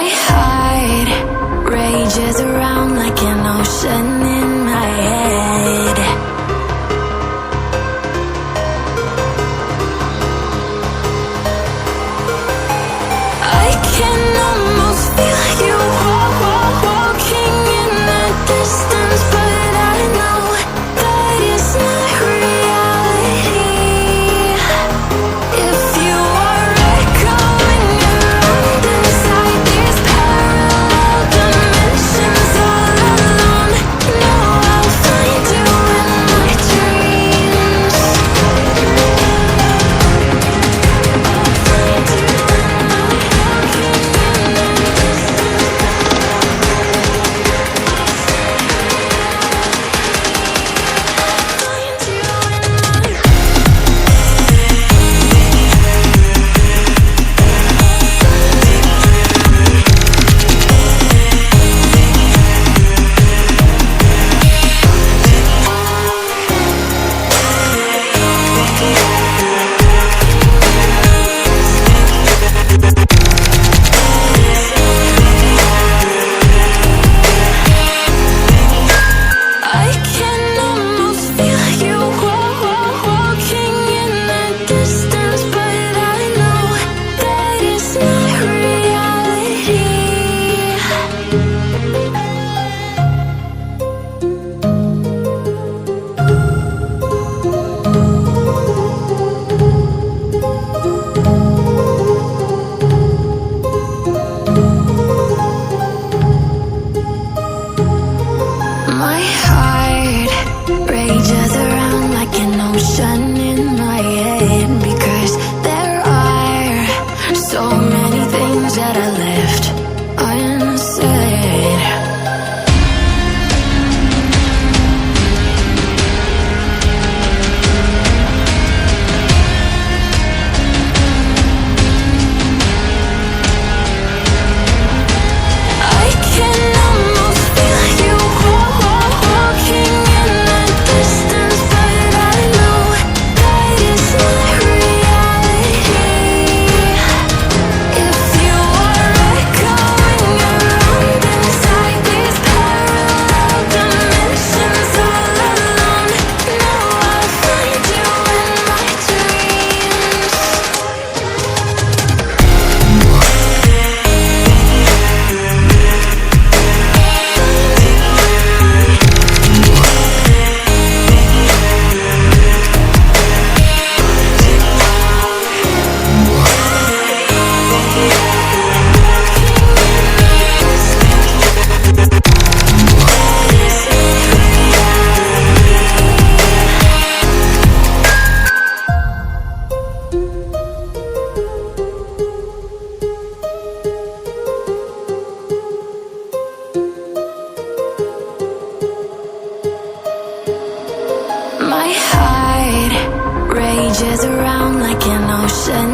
My heart rages around like an ocean in my head. I can almost feel you walking in the distance, but I know that it's not reality. If you are echoing around inside these parallel dimensions all alone, know I'll find you in my dreams. I'll find you in my walking in the I can almost feel you walking in the distance, but I know that it's not reality. My heart rages around like an ocean in my head, because there are so many things that I left unsaid. I can almost feel you walking in the distance, but I know that it's not reality. If you are echoing around inside these parallel dimensions all alone, know I'll find you in my dreams. My heart rages around like an ocean